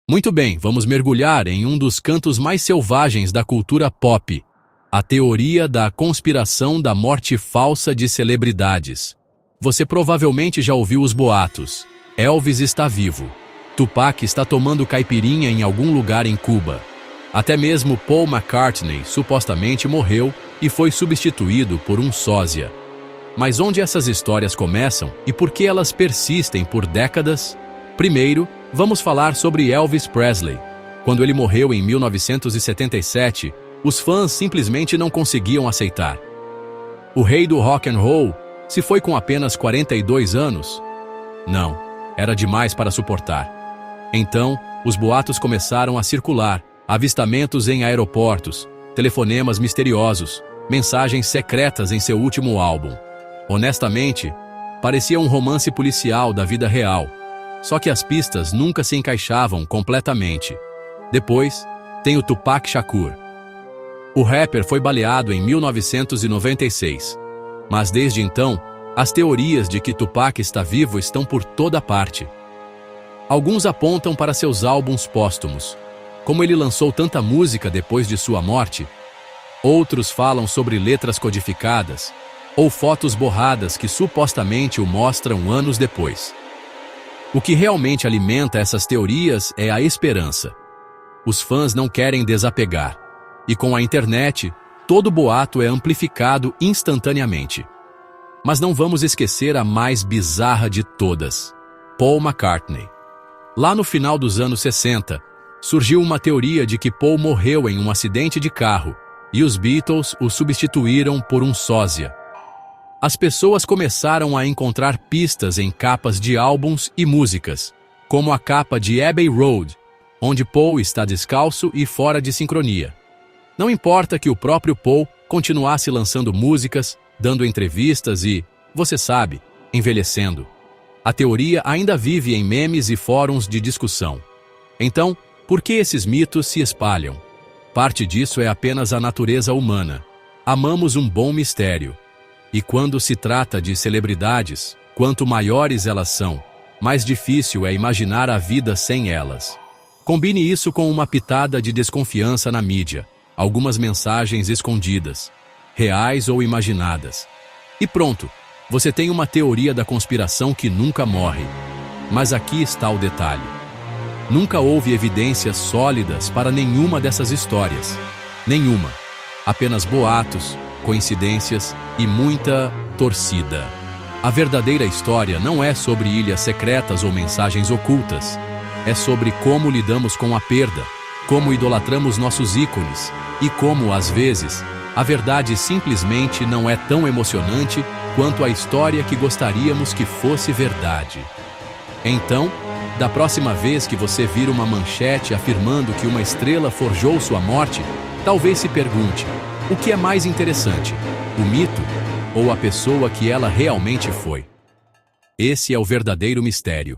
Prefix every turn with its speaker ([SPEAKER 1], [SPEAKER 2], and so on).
[SPEAKER 1] Muito bem, vamos mergulhar em um dos cantos mais selvagens da cultura pop, a teoria da conspiração da morte falsa de celebridades. Você provavelmente já ouviu os boatos. Elvis está vivo. Tupac está tomando caipirinha em algum lugar em Cuba. Até mesmo Paul McCartney supostamente morreu e foi substituído por um sósia. Mas onde essas histórias começam e por que elas persistem por décadas? Primeiro, vamos falar sobre Elvis Presley. Quando ele morreu em 1977, os fãs simplesmente não conseguiam aceitar. O rei do rock and roll se foi com apenas 42 anos? Não, era demais para suportar. Então, os boatos começaram a circular, avistamentos em aeroportos, telefonemas misteriosos, mensagens secretas em seu último álbum. Honestamente, parecia um romance policial da vida real. Só que as pistas nunca se encaixavam completamente. Depois, tem o Tupac Shakur. O rapper foi baleado em 1996. Mas desde então, as teorias de que Tupac está vivo estão por toda parte. Alguns apontam para seus álbuns póstumos, como ele lançou tanta música depois de sua morte. Outros falam sobre letras codificadas, ou fotos borradas que supostamente o mostram anos depois. O que realmente alimenta essas teorias é a esperança. Os fãs não querem desapegar, e com a internet, todo boato é amplificado instantaneamente. Mas não vamos esquecer a mais bizarra de todas: Paul McCartney. Lá no final dos anos 60, surgiu uma teoria de que Paul morreu em um acidente de carro e os Beatles o substituíram por um sósia. As pessoas começaram a encontrar pistas em capas de álbuns e músicas, como a capa de Abbey Road, onde Paul está descalço e fora de sincronia. Não importa que o próprio Paul continuasse lançando músicas, dando entrevistas e, você sabe, envelhecendo. A teoria ainda vive em memes e fóruns de discussão. Então, por que esses mitos se espalham? Parte disso é apenas a natureza humana. Amamos um bom mistério. E quando se trata de celebridades, quanto maiores elas são, mais difícil é imaginar a vida sem elas. Combine isso com uma pitada de desconfiança na mídia, algumas mensagens escondidas, reais ou imaginadas. E pronto, você tem uma teoria da conspiração que nunca morre. Mas aqui está o detalhe. Nunca houve evidências sólidas para nenhuma dessas histórias. Nenhuma. Apenas boatos, coincidências e muita torcida. A verdadeira história não é sobre ilhas secretas ou mensagens ocultas. É sobre como lidamos com a perda, como idolatramos nossos ícones e como, às vezes, a verdade simplesmente não é tão emocionante quanto a história que gostaríamos que fosse verdade. Então, da próxima vez que você vir uma manchete afirmando que uma estrela forjou sua morte, talvez se pergunte: o que é mais interessante, o mito ou a pessoa que ela realmente foi? Esse é o verdadeiro mistério.